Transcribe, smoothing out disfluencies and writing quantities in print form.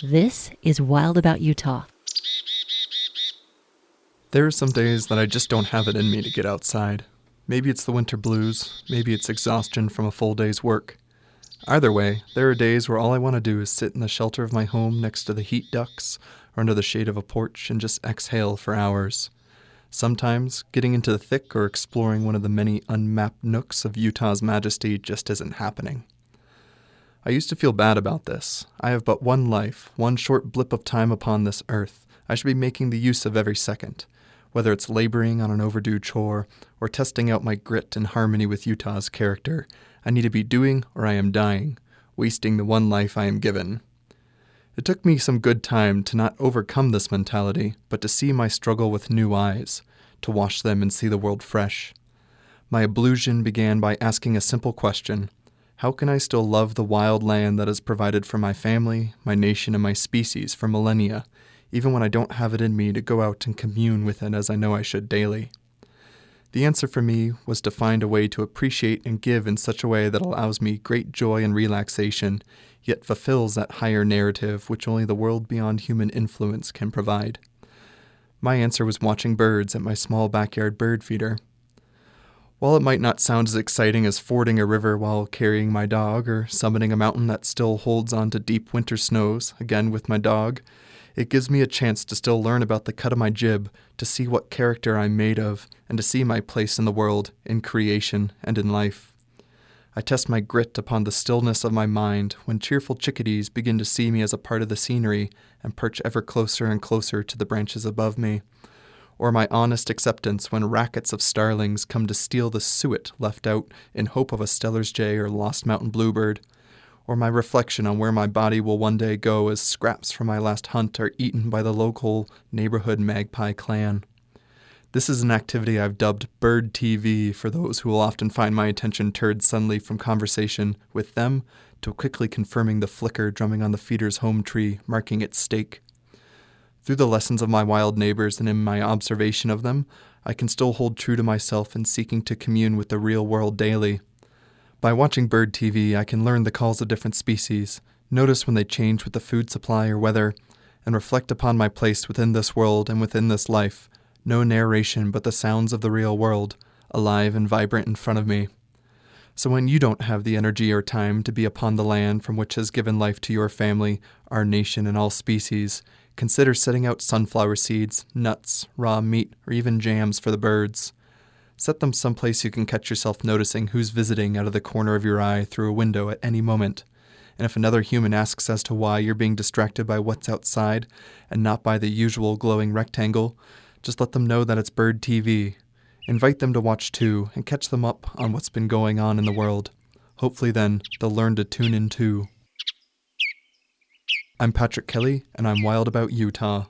This is Wild About Utah. There are some days that I just don't have it in me to get outside. Maybe it's the winter blues, maybe it's exhaustion from a full day's work. Either way, there are days where all I want to do is sit in the shelter of my home next to the heat ducts or under the shade of a porch and just exhale for hours. Sometimes, getting into the thick or exploring one of the many unmapped nooks of Utah's majesty just isn't happening. I used to feel bad about this. I have but one life, one short blip of time upon this earth. I should be making the use of every second. Whether it's laboring on an overdue chore or testing out my grit and harmony with Utah's character, I need to be doing or I am dying, wasting the one life I am given. It took me some good time to not overcome this mentality, but to see my struggle with new eyes, to wash them and see the world fresh. My ablution began by asking a simple question: how can I still love the wild land that has provided for my family, my nation, and my species for millennia, even when I don't have it in me to go out and commune with it as I know I should daily? The answer for me was to find a way to appreciate and give in such a way that allows me great joy and relaxation, yet fulfills that higher narrative which only the world beyond human influence can provide. My answer was watching birds at my small backyard bird feeder. While it might not sound as exciting as fording a river while carrying my dog or summiting a mountain that still holds on to deep winter snows, again with my dog, it gives me a chance to still learn about the cut of my jib, to see what character I'm made of, and to see my place in the world, in creation, and in life. I test my grit upon the stillness of my mind when cheerful chickadees begin to see me as a part of the scenery and perch ever closer and closer to the branches above me, or my honest acceptance when rackets of starlings come to steal the suet left out in hope of a Steller's jay or lost mountain bluebird, or my reflection on where my body will one day go as scraps from my last hunt are eaten by the local neighborhood magpie clan. This is an activity I've dubbed Bird TV for those who will often find my attention turned suddenly from conversation with them to quickly confirming the flicker drumming on the feeder's home tree, marking its stake. Through the lessons of my wild neighbors and in my observation of them, I can still hold true to myself in seeking to commune with the real world daily. By watching Bird TV, I can learn the calls of different species, notice when they change with the food supply or weather, and reflect upon my place within this world and within this life. No narration but the sounds of the real world, alive and vibrant in front of me. So when you don't have the energy or time to be upon the land from which has given life to your family, our nation, and all species, consider setting out sunflower seeds, nuts, raw meat, or even jams for the birds. Set them someplace you can catch yourself noticing who's visiting out of the corner of your eye through a window at any moment. And if another human asks as to why you're being distracted by what's outside and not by the usual glowing rectangle, just let them know that it's Bird TV. Invite them to watch too and catch them up on what's been going on in the world. Hopefully then, they'll learn to tune in too. I'm Patrick Kelly, and I'm wild about Utah.